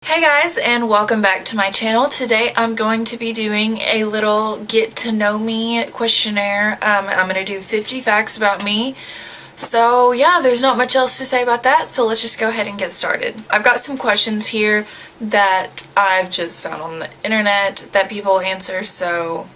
Hey guys, and welcome back to my channel. Today I'm going to be doing a little get to know me questionnaire. I'm going to do 50 facts about me. So yeah, there's not much else to say about that, so let's just go ahead and get started. I've got some questions here that I've just found on the internet that people answer, so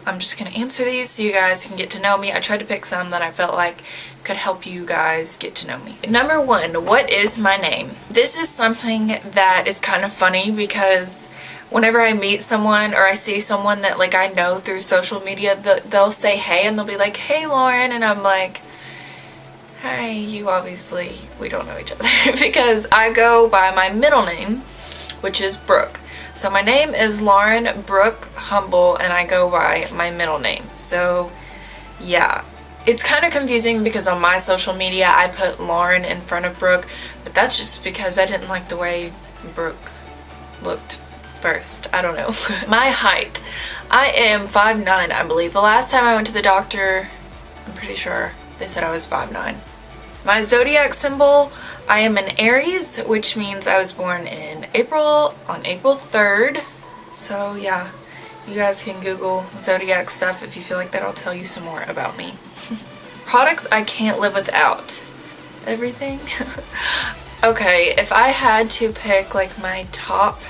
I'm just going to answer these so you guys can get to know me. I tried to pick some that I felt like could help you guys get to know me. Number one, what is my name? This is something that is kind of funny because whenever I meet someone or I see someone that like I know through social media, they'll say hey and they'll be like, "Hey Lauren," and I'm like, "Hi, we don't know each other," because I go by my middle name, which is Brooke. So my name is Lauren Brooke Humble and I go by my middle name. So yeah, it's kind of confusing because on my social media I put Lauren in front of Brooke, but that's just because I didn't like the way Brooke looked first. I don't know. My height. I am 5'9", I believe. The last time I went to the doctor, I'm pretty sure they said I was 5'9". My zodiac symbol, I am an Aries, which means I was born in April, on April 3rd. So yeah, you guys can Google zodiac stuff if you feel like that'll tell you some more about me. Products I can't live without. Everything. Okay, if I had to pick like my top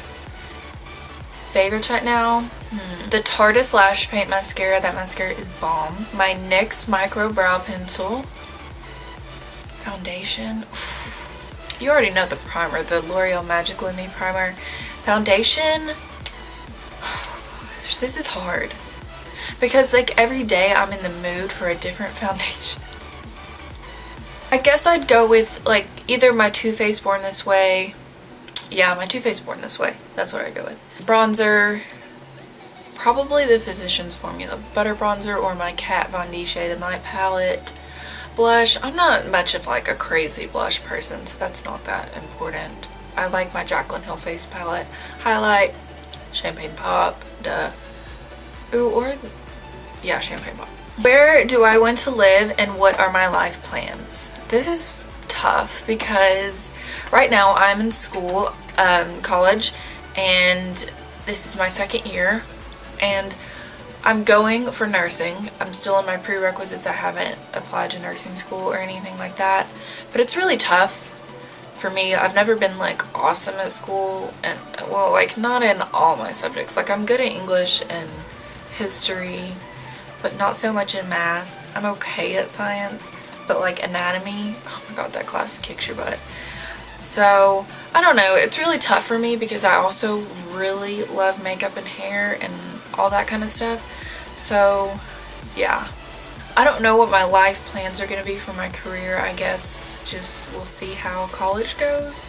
favorites right now, the Tarte Lash Paint Mascara. That mascara is bomb. My NYX Micro Brow Pencil. Foundation. You already know the primer, the L'Oreal Magic Lumi primer. Foundation. This is hard because like every day I'm in the mood for a different foundation. I guess I'd go with like either my Too Faced Born This Way. Yeah, my Too Faced Born This Way. That's what I go with. Bronzer. Probably the Physicians Formula Butter Bronzer or my Kat Von D Shaded Light palette. Blush. I'm not much of like a crazy blush person, so that's not that important. I like my Jaclyn Hill Face palette. Highlight. Champagne Pop. Duh. Ooh, or yeah, Champagne Pop. Where do I want to live and what are my life plans? This is tough because right now I'm in school, college, and this is my second year, and I'm going for nursing. I'm still in my prerequisites. I haven't applied to nursing school or anything like that, but it's really tough for me. I've never been like awesome at school, and well, like not in all my subjects. Like I'm good at English and history, but not so much in math. I'm okay at science, but like anatomy, oh my god, that class kicks your butt. So I don't know, it's really tough for me because I also really love makeup and hair and all that kind of stuff. So yeah, I don't know what my life plans are going to be for my career. I guess just we'll see how college goes.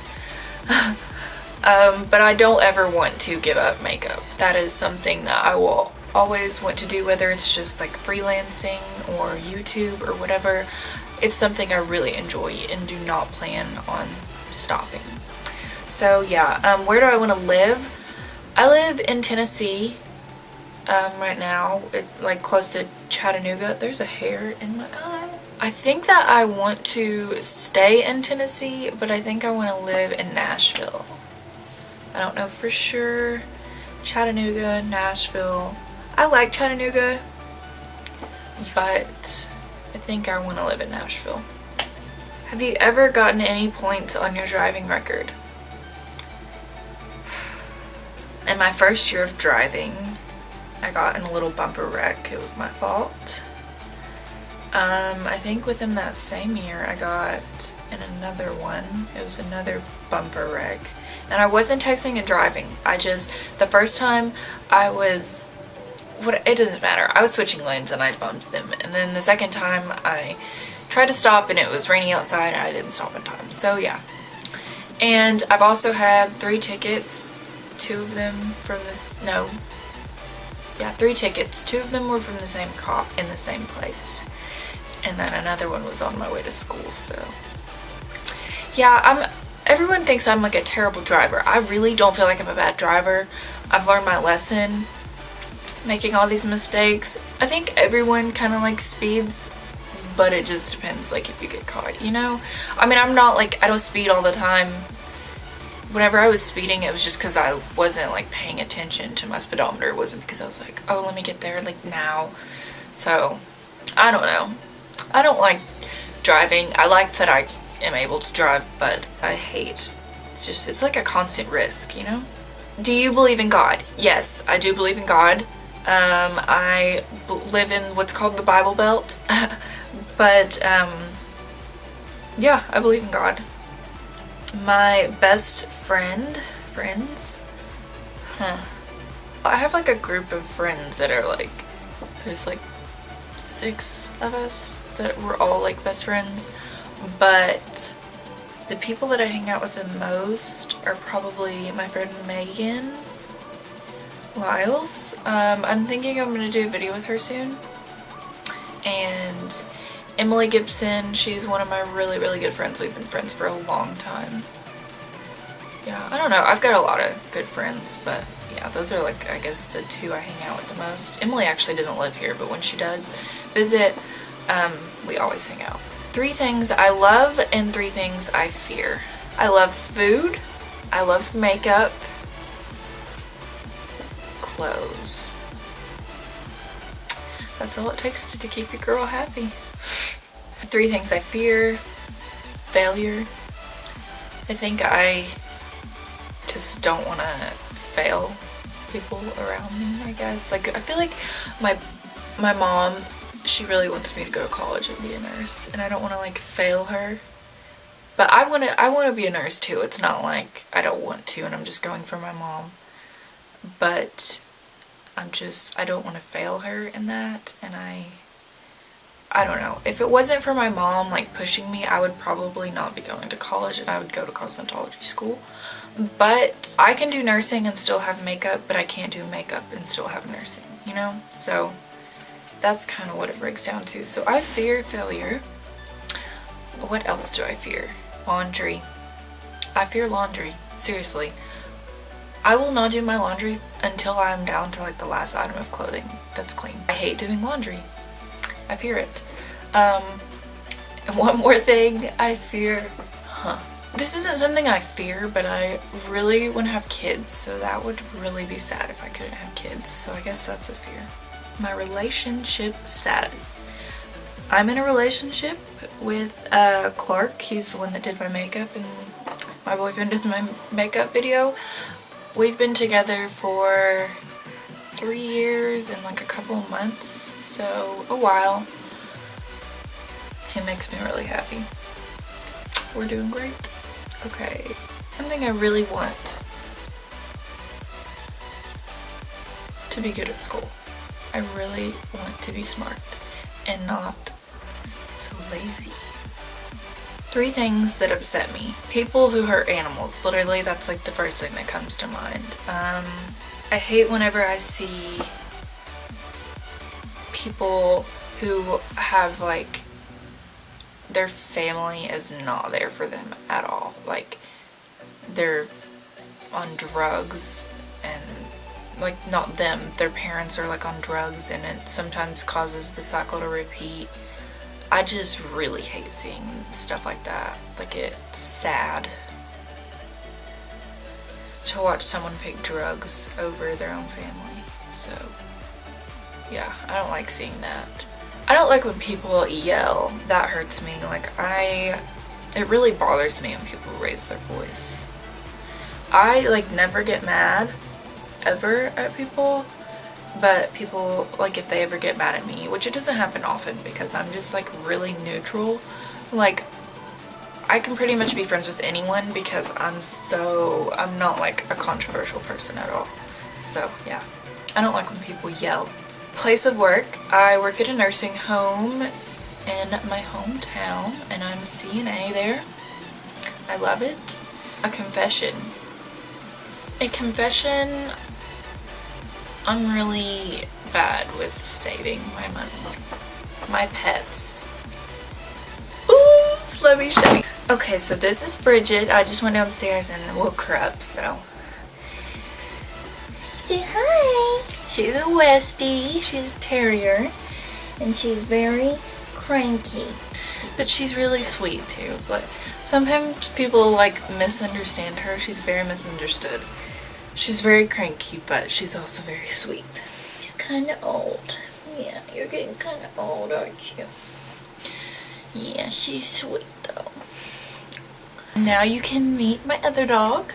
But I don't ever want to give up makeup. That is something that I will always want to do, whether it's just like freelancing or YouTube or whatever. It's something I really enjoy and do not plan on stopping. So yeah, where do I want to live? I live in Tennessee right now. It's like close to Chattanooga. There's a hair in my eye. I think that I want to stay in Tennessee, but I think I want to live in Nashville. I don't know for sure. Chattanooga, Nashville. I like Chattanooga, but I think I want to live in Nashville. Have you ever gotten any points on your driving record? In my first year of driving, I got in a little bumper wreck. It was my fault. I think within that same year I got in another one. It was another bumper wreck. And I wasn't texting and driving. The first time it doesn't matter. I was switching lanes and I bumped them. And then the second time I tried to stop and it was raining outside and I didn't stop in time. So yeah. And I've also had 3 tickets. 2 of them from this, no. Yeah, 3 tickets. 2 of them were from the same cop in the same place. And then another one was on my way to school, so. Yeah, everyone thinks I'm like a terrible driver. I really don't feel like I'm a bad driver. I've learned my lesson making all these mistakes. I think everyone kind of like speeds, but it just depends like if you get caught, you know? I mean, I'm not like, I don't speed all the time, whenever I was speeding, it was just because I wasn't like paying attention to my speedometer. It wasn't because I was like, oh, let me get there like now. So I don't know. I don't like driving. I like that I am able to drive, but I hate just, it's like a constant risk, you know? Do you believe in God? Yes, I do believe in God. I live in what's called the Bible Belt, but yeah, I believe in God. My best friends? I have like a group of friends that are like, there's like 6 of us that we're all like best friends, but the people that I hang out with the most are probably my friend Megan Lyles. I'm thinking I'm gonna do a video with her soon. And Emily Gibson, she's one of my really, really good friends. We've been friends for a long time. Yeah, I don't know. I've got a lot of good friends, but yeah, those are like, I guess, the 2 I hang out with the most. Emily actually doesn't live here, but when she does visit, we always hang out. 3 things I love and 3 things I fear. I love food, I love makeup, clothes. That's all it takes to keep your girl happy. 3 things I fear. Failure. I think I just don't want to fail people around me, I guess. Like, I feel like my mom, she really wants me to go to college and be a nurse, and I don't want to like fail her. But I want to be a nurse too. It's not like I don't want to and I'm just going for my mom. But I don't want to fail her in that, and I don't know. If it wasn't for my mom like pushing me, I would probably not be going to college and I would go to cosmetology school. But I can do nursing and still have makeup, but I can't do makeup and still have nursing, you know? So that's kind of what it breaks down to. So I fear failure. What else do I fear? Laundry. I fear laundry. Seriously. I will not do my laundry until I'm down to like the last item of clothing that's clean. I hate doing laundry. I fear it. And one more thing I fear. This isn't something I fear, but I really want to have kids, so that would really be sad if I couldn't have kids. So I guess that's a fear. My relationship status. I'm in a relationship with Clark. He's the one that did my makeup, and my boyfriend does my makeup video. We've been together for 3 years and like a couple months, so a while. He makes me really happy. We're doing great. Okay, something I really want. To be good at school. I really want to be smart and not so lazy. 3 things that upset me. People who hurt animals. Literally, that's like the first thing that comes to mind. I hate whenever I see people who have like their family is not there for them at all. Like they're on drugs, and like not them, their parents are like on drugs, and it sometimes causes the cycle to repeat. I just really hate seeing stuff like that. Like, it's sad to watch someone pick drugs over their own family. So yeah, I don't like seeing that. I don't like when people yell. That hurts me. Like, it really bothers me when people raise their voice. I like never get mad ever at people, but people, like, if they ever get mad at me, which it doesn't happen often because I'm just like really neutral. Like, I can pretty much be friends with anyone because I'm not like a controversial person at all. So yeah, I don't like when people yell. Place of work. I work at a nursing home in my hometown, and I'm a CNA there. I love it. A confession. I'm really bad with saving my money. My pets. Ooh, let me show you. Okay, so this is Bridget. I just went downstairs and woke her up, so. Say hi. She's a Westie. She's a terrier, and she's very cranky. But she's really sweet too. But Sometimes people like misunderstand her. She's very misunderstood. She's very cranky, but she's also very sweet. She's kind of old. Yeah, you're getting kind of old, aren't you? Yeah, she's sweet though. Now you can meet my other dog.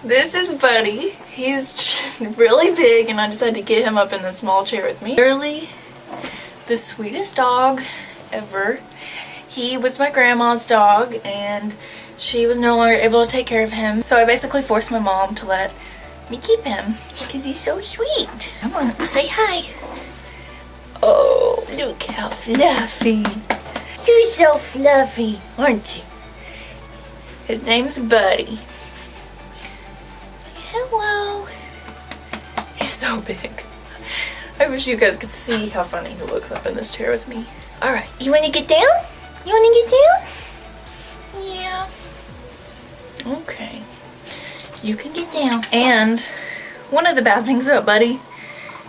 This is Buddy. He's really big and I just had to get him up in the small chair with me. Literally the sweetest dog ever. He was my grandma's dog and she was no longer able to take care of him. So I basically forced my mom to let me keep him because he's so sweet. Come on, say hi. Oh, look how fluffy. You're so fluffy, aren't you? His name's Buddy. Say hello. He's so big. I wish you guys could see how funny he looks up in this chair with me. Alright, you want to get down? You want to get down? Yeah. Okay. You can get down. And one of the bad things about Buddy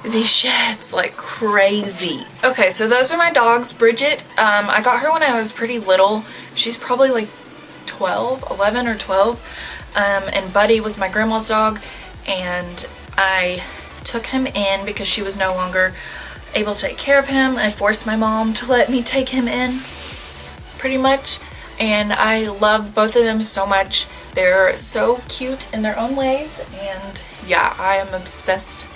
is he sheds like crazy. Okay, so those are my dogs. Bridget, I got her when I was pretty little. She's probably like 11 or 12. And Buddy was my grandma's dog, and I took him in because she was no longer able to take care of him. I forced my mom to let me take him in, pretty much, and I love both of them so much. They're so cute in their own ways, and yeah, I am obsessed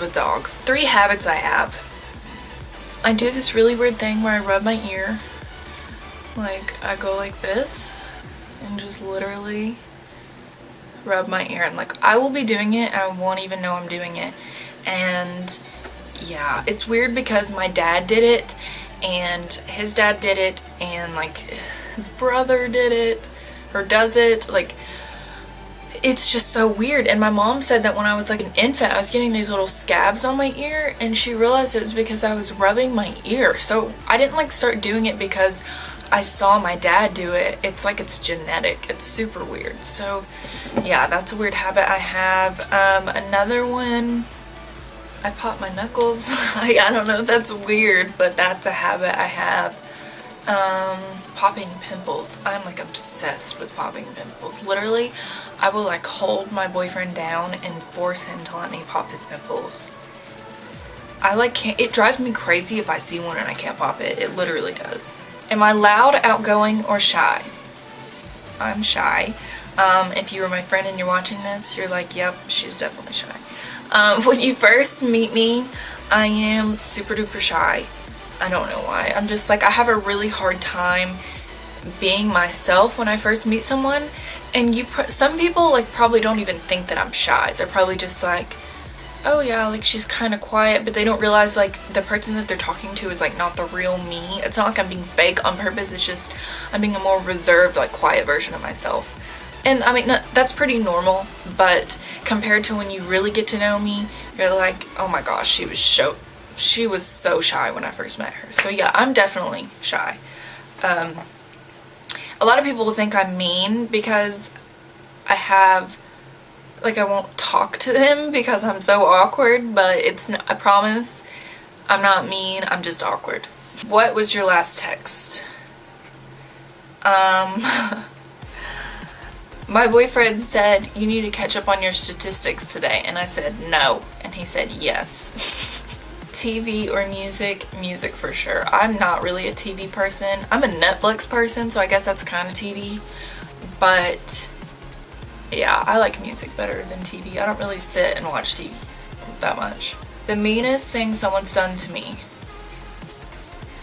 with dogs. 3 habits I have. I do this really weird thing where I rub my ear. Like, I go like this and just literally rub my ear, and like I will be doing it and I won't even know I'm doing it. And yeah, it's weird because my dad did it and his dad did it and like his brother did it or does it. Like, it's just so weird. And my mom said that when I was like an infant I was getting these little scabs on my ear, and she realized it was because I was rubbing my ear. So I didn't like start doing it because I saw my dad do it. It's like it's genetic. It's super weird. So yeah, that's a weird habit I have. Another one, I pop my knuckles. I don't know if that's weird, but that's a habit I have. Popping pimples. I'm like obsessed with popping pimples. Literally, I will like hold my boyfriend down and force him to let me pop his pimples. I like can't, it drives me crazy if I see one and I can't pop it. It literally does. Am I loud, outgoing, or shy? I'm shy. If you were my friend and you're watching this, you're like, yep, she's definitely shy. When you first meet me, I am super duper shy. I don't know why. I'm just like, I have a really hard time being myself when I first meet someone. And some people like probably don't even think that I'm shy. They're probably just like, oh yeah, like she's kind of quiet, but they don't realize like the person that they're talking to is like not the real me. It's not like I'm being fake on purpose. It's just I'm being a more reserved, like quiet version of myself. And I mean, that's pretty normal, but compared to when you really get to know me, you're like, oh my gosh, she was so shy when I first met her. So yeah, I'm definitely shy. A lot of people think I'm mean because I won't talk to them because I'm so awkward, but it's not, I promise I'm not mean, I'm just awkward. What was your last text? My boyfriend said, you need to catch up on your statistics today, and I said no, and he said yes. TV or music? Music for sure. I'm not really a TV person. I'm a Netflix person, so I guess that's kind of TV, but yeah, I like music better than TV. I don't really sit and watch TV that much. The meanest thing someone's done to me.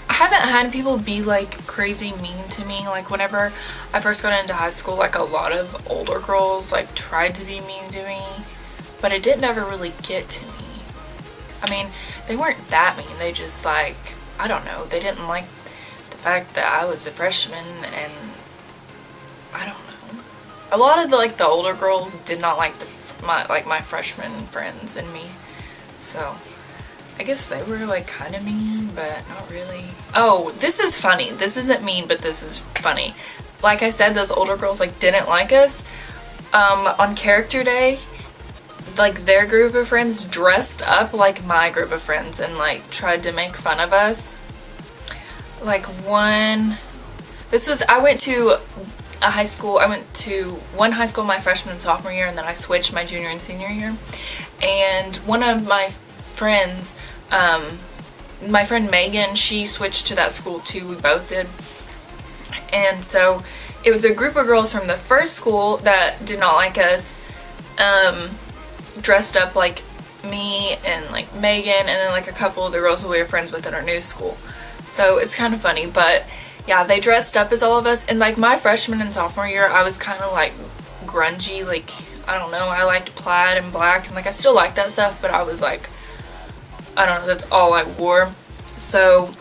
I haven't had people be like crazy mean to me. Like whenever I first got into high school, like a lot of older girls like tried to be mean to me, but it didn't ever really get to me. I mean, they weren't that mean. They just like, I don't know, they didn't like the fact that I was a freshman, and I don't know. A lot of the older girls did not like my freshman friends and me. So I guess they were like kind of mean, but not really. Oh, this is funny. This isn't mean, but this is funny. Like I said, those older girls like didn't like us. On character day, like their group of friends dressed up like my group of friends and like tried to make fun of us. Like one I went to a high school. I went to one high school my freshman and sophomore year, and then I switched my junior and senior year. And one of my friends, my friend Megan, she switched to that school too. We both did. And so it was a group of girls from the first school that did not like us, dressed up like me and like Megan, and then like a couple of the girls who we were friends with at our new school. So it's kind of funny, but yeah, they dressed up as all of us. And like my freshman and sophomore year, I was kind of like grungy, like I don't know, I liked plaid and black, and like I still like that stuff, but I was like, I don't know, that's all I wore. So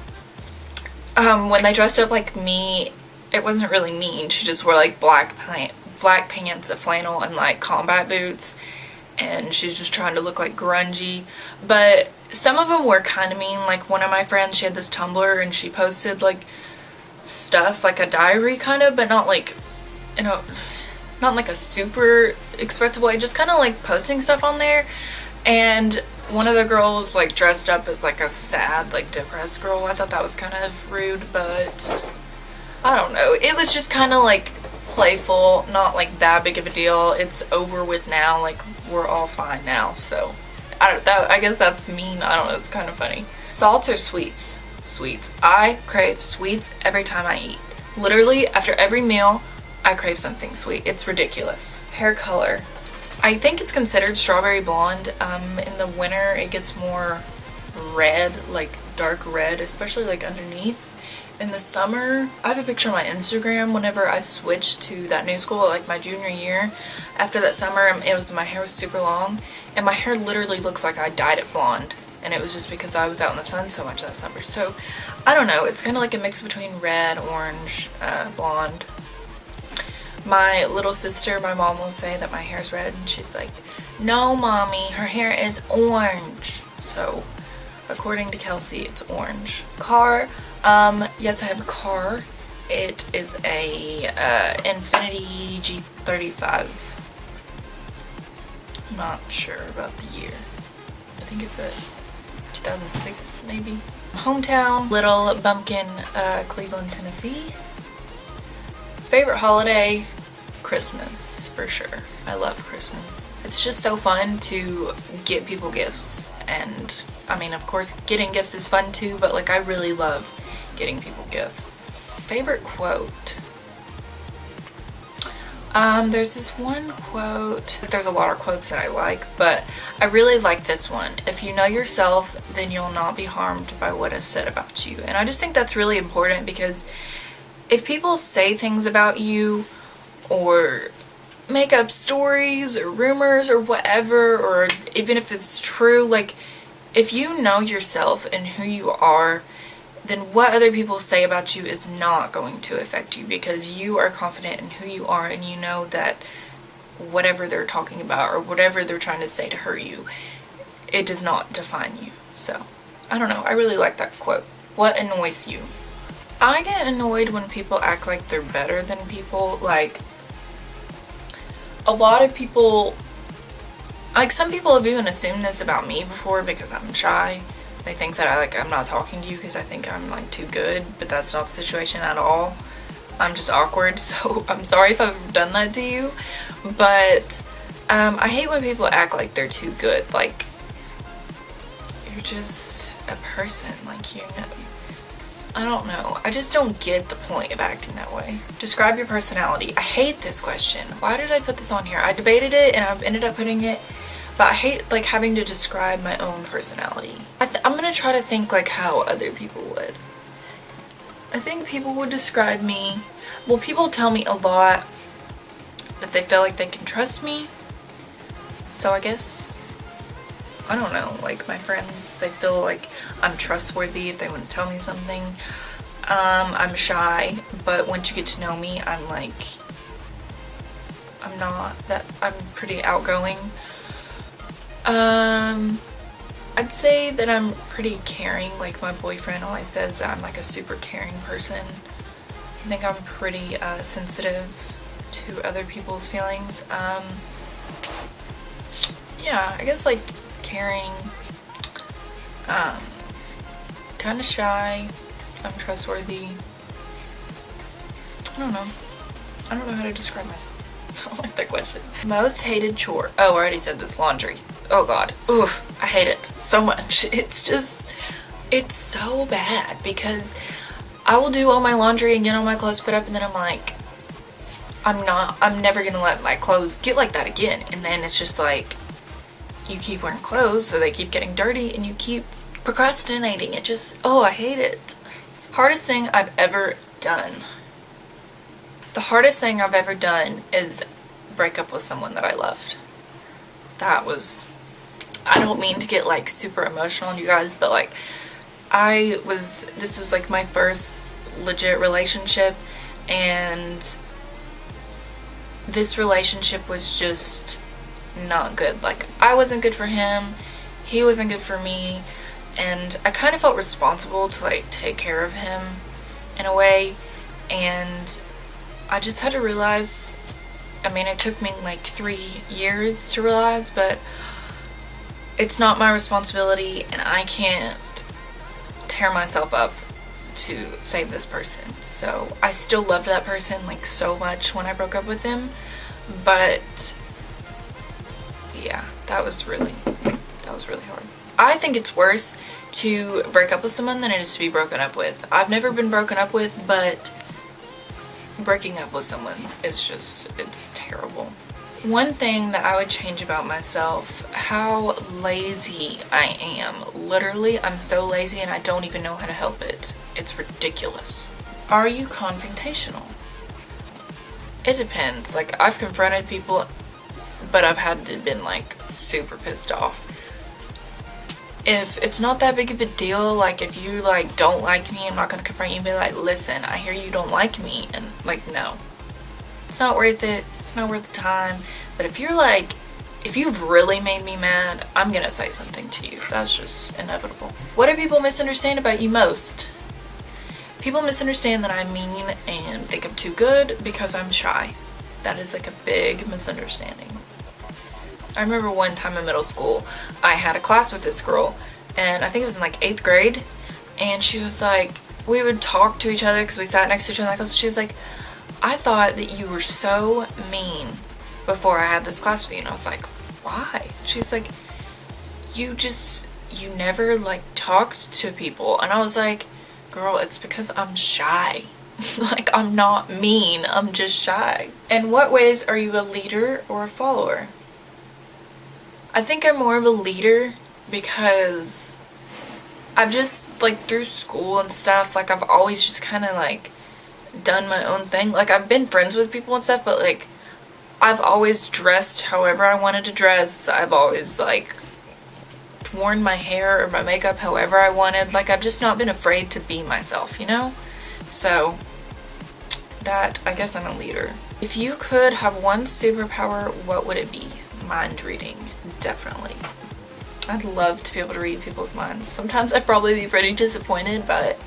when they dressed up like me, it wasn't really mean. She just wore like black pants, a flannel, and like combat boots, and she's just trying to look like grungy. But some of them were kind of mean. Like one of my friends, she had this Tumblr and she posted like stuff, like a diary kind of, but not like, you know, not like a super expressive way, just kind of like posting stuff on there. And one of the girls like dressed up as like a sad, like depressed girl. I thought that was kind of rude, but I don't know. It was just kind of like playful, not like that big of a deal. It's over with now, like we're all fine now. So I guess that's mean. I don't know, it's kind of funny. Salts or sweets? Sweets. I crave sweets every time I eat. Literally after every meal I crave something sweet. It's ridiculous. Hair color. I think it's considered strawberry blonde. In the winter it gets more red, like dark red, especially like underneath. In the summer, I have a picture on my Instagram whenever I switched to that new school, like my junior year. After that summer, my hair was super long, and my hair literally looks like I dyed it blonde. And it was just because I was out in the sun so much that summer. So, I don't know, it's kind of like a mix between red, orange, blonde. My little sister, my mom will say that my hair's red, and she's like, no mommy, her hair is orange. So, according to Kelsey, it's orange. Car. Yes, I have a car. It is a Infiniti G35. I'm not sure about the year. I think it's a 2006 maybe. Hometown, Little Bumpkin, Cleveland, Tennessee. Favorite holiday? Christmas, for sure. I love Christmas. It's just so fun to get people gifts, and I mean, of course, getting gifts is fun too, but like I really love getting people gifts. Favorite quote? There's this one quote. There's a lot of quotes that I like, but I really like this one. If you know yourself, then you'll not be harmed by what is said about you. And I just think that's really important, because if people say things about you or make up stories or rumors or whatever, or even if it's true, like if you know yourself and who you are, then what other people say about you is not going to affect you, because you are confident in who you are, and you know that whatever they're talking about or whatever they're trying to say to hurt you, it does not define you. So, I don't know. I really like that quote. What annoys you? I get annoyed when people act like they're better than people. Like, a lot of people, like some people have even assumed this about me before because I'm shy. They think that I'm not talking to you because I think I'm like too good, but that's not the situation at all. I'm just awkward, so I'm sorry if I've done that to you. But I hate when people act like they're too good. Like, you're just a person, like, you know. I don't know. I just don't get the point of acting that way. Describe your personality. I hate this question. Why did I put this on here? I debated it and I ended up putting it. But I hate like having to describe my own personality. I'm gonna try to think like how other people would. I think people would describe me, well, people tell me a lot that they feel like they can trust me. So I guess, I don't know, like my friends, they feel like I'm trustworthy if they wouldn't tell me something. I'm shy, but once you get to know me, I'm pretty outgoing. I'd say that I'm pretty caring. Like my boyfriend always says that I'm like a super caring person. I think I'm pretty sensitive to other people's feelings. Yeah, I guess like caring, kind of shy, I'm trustworthy. don't know. I don't know how to describe myself. I don't like that question. Most hated chore. Oh, I already said this. Laundry. Oh god. Oof. I hate it so much. It's just, it's so bad because I will do all my laundry and get all my clothes put up and then I'm like, I'm never gonna let my clothes get like that again. And then it's just like, you keep wearing clothes so they keep getting dirty and you keep procrastinating. It just, oh, I hate it. Hardest thing I've ever done. The hardest thing I've ever done is break up with someone that I loved. That was, I don't mean to get like super emotional on you guys, but like this was like my first legit relationship, and this relationship was just not good. Like, I wasn't good for him, he wasn't good for me, and I kind of felt responsible to like take care of him in a way, and I just had to realize, I mean, it took me like 3 years to realize, but it's not my responsibility and I can't tear myself up to save this person. So I still loved that person like so much when I broke up with him, but yeah, that was really hard. I think it's worse to break up with someone than it is to be broken up with. I've never been broken up with, but breaking up with someone is just, it's terrible. One thing that I would change about myself, how lazy I am. Literally, I'm so lazy and I don't even know how to help it. It's ridiculous. Are you confrontational? It depends. Like, I've confronted people, but I've had to been like super pissed off. If it's not that big of a deal, like if you like don't like me, I'm not gonna confront you and be like, listen, I hear you don't like me, and like, no. It's not worth it. It's not worth the time. But if you're like, if you've really made me mad, I'm gonna say something to you. That's just inevitable. What do people misunderstand about you most? People misunderstand that I'm mean and think I'm too good because I'm shy. That is like a big misunderstanding. I remember one time in middle school, I had a class with this girl, and I think it was in like 8th grade, and she was like, we would talk to each other because we sat next to each other in that class. She was like, I thought that you were so mean before I had this class with you. And I was like, why? She's like, you never like talked to people. And I was like, girl, it's because I'm shy. Like, I'm not mean, I'm just shy. In what ways are you a leader or a follower? I think I'm more of a leader because I've just like through school and stuff, like I've always just kind of like done my own thing. Like, I've been friends with people and stuff, but like I've always dressed however I wanted to dress. I've always like worn my hair or my makeup however I wanted. Like, I've just not been afraid to be myself, you know? So that, I guess I'm a leader. If you could have one superpower, what would it be? Mind reading, definitely. I'd love to be able to read people's minds. Sometimes I'd probably be pretty disappointed, but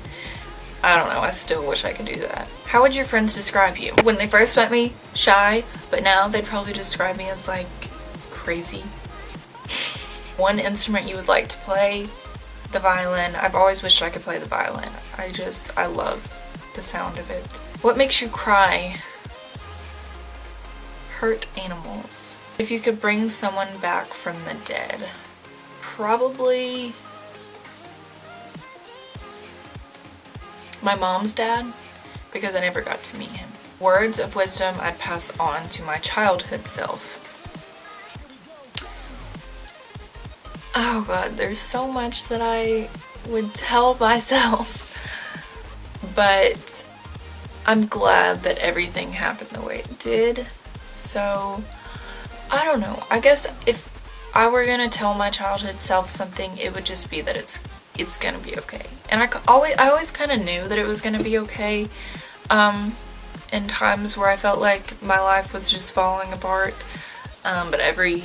I don't know, I still wish I could do that. How would your friends describe you? When they first met me, shy, but now they'd probably describe me as like crazy. One instrument you would like to play? The violin. I've always wished I could play the violin. I love the sound of it. What makes you cry? Hurt animals. If you could bring someone back from the dead, probably my mom's dad, because I never got to meet him. Words of wisdom I'd pass on to my childhood self. Oh god, there's so much that I would tell myself, but I'm glad that everything happened the way it did. So I don't know, I guess if I were gonna tell my childhood self something, it would just be that it's gonna be okay. And I always kind of knew that it was gonna be okay in times where I felt like my life was just falling apart, but every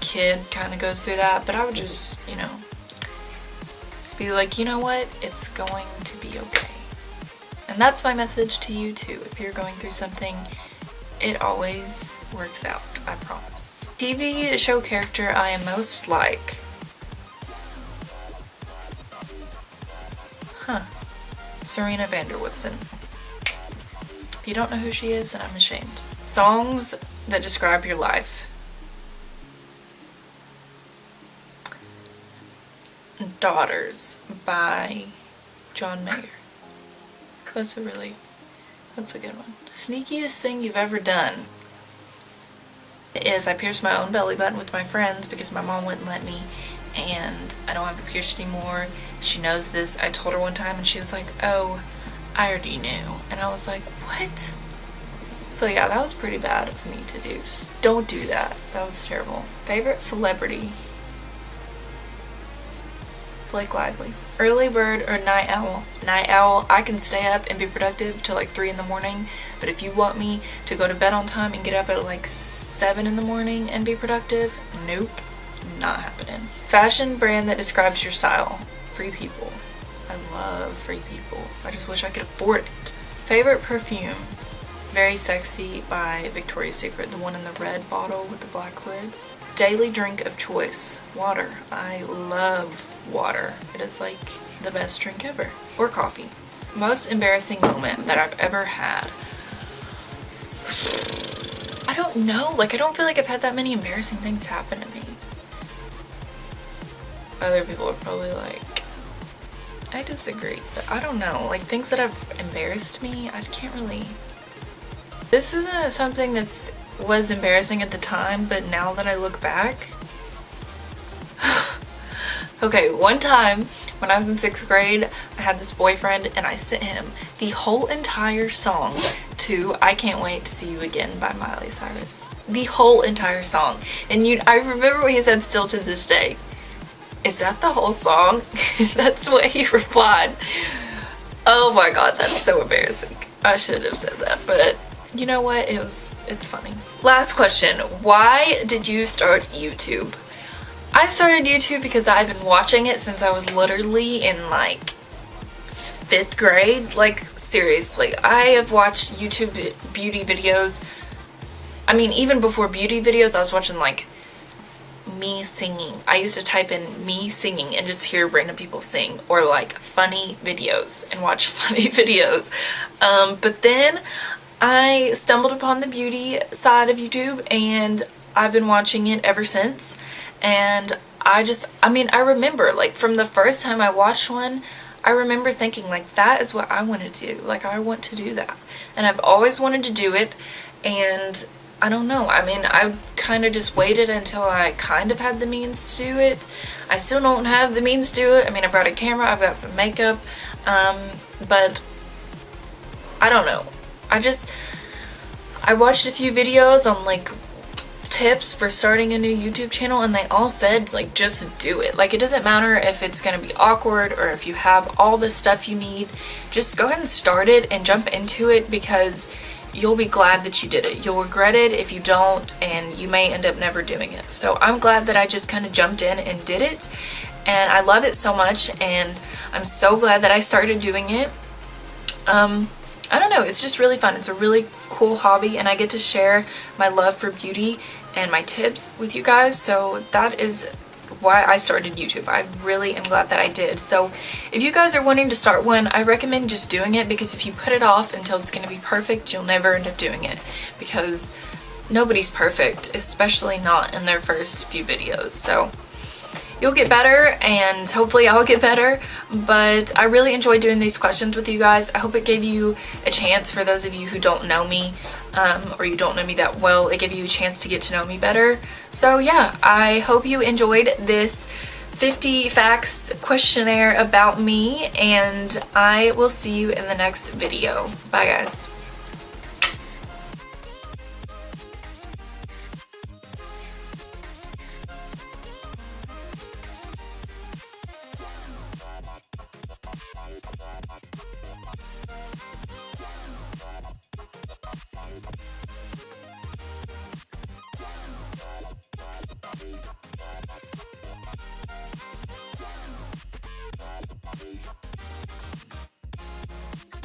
kid kind of goes through that. But I would just, you know, be like, you know what, it's going to be okay. And that's my message to you too. If you're going through something, it always works out, I promise. TV show character I am most like. Serena Vanderwoodson. you don't know who she is, then I'm ashamed. Songs that describe your life. Daughters by John Mayer. That's a good one. Sneakiest thing you've ever done is I pierced my own belly button with my friends because my mom wouldn't let me, and I don't have it pierced anymore. She knows this. I told her one time and she was like, oh, I already knew. And I was like, what? So yeah, that was pretty bad of me to do. Don't do that. That was terrible. Favorite celebrity? Blake Lively. Early bird or night owl? Night owl. I can stay up and be productive till like 3 in the morning, but if you want me to go to bed on time and get up at like 7 in the morning and be productive, nope, not happening. Fashion brand that describes your style? Free People. I love Free People. I just wish I could afford it. Favorite perfume? Very Sexy by Victoria's Secret, the one in the red bottle with the black lid. Daily drink of choice? Water. I love water. It is like the best drink ever. Or coffee. Most embarrassing moment that I've ever had? I don't know. Like, I don't feel like I've had that many embarrassing things happen to me. Other people are probably like, I disagree, but I don't know. Like, things that have embarrassed me, I can't really. This isn't something was embarrassing at the time, but now that I look back. Okay, one time when I was in 6th grade, I had this boyfriend and I sent him the whole entire song to I Can't Wait to See You Again by Miley Cyrus. The whole entire song. And I remember what he said still to this day. Is that the whole song? That's what he replied. Oh my god, that's so embarrassing. I should have said that, but you know what? It's funny. Last question. Why did you start YouTube? I started YouTube because I've been watching it since I was literally in like 5th grade. Like, seriously, I have watched YouTube beauty videos. I mean, even before beauty videos, I was watching like me singing. I used to type in me singing and just hear random people sing, or like funny videos and watch funny videos. But then I stumbled upon the beauty side of YouTube and I've been watching it ever since. And I remember like from the first time I watched one, I remember thinking like, that is what I want to do. Like, I want to do that. And I've always wanted to do it. And I don't know. I mean, I kind of just waited until I kind of had the means to do it. I still don't have the means to do it. I mean, I've got a camera, I've got some makeup, but I don't know. I watched a few videos on like tips for starting a new YouTube channel, and they all said like, just do it. Like, it doesn't matter if it's gonna be awkward or if you have all the stuff you need, just go ahead and start it and jump into it, because you'll be glad that you did it. You'll regret it if you don't, and you may end up never doing it. So I'm glad that I just kind of jumped in and did it, and I love it so much, and I'm so glad that I started doing it. I don't know, it's just really fun. It's a really cool hobby, and I get to share my love for beauty and my tips with you guys. So that is why I started YouTube. I really am glad that I did. So if you guys are wanting to start one, I recommend just doing it, because if you put it off until it's going to be perfect, you'll never end up doing it, because nobody's perfect, especially not in their first few videos. So you'll get better, and hopefully I'll get better. But I really enjoyed doing these questions with you guys. I hope it gave you a chance, for those of you who don't know me, or you don't know me that well, it gave you a chance to get to know me better. So yeah, I hope you enjoyed this 50 facts questionnaire about me, and I will see you in the next video. Bye guys.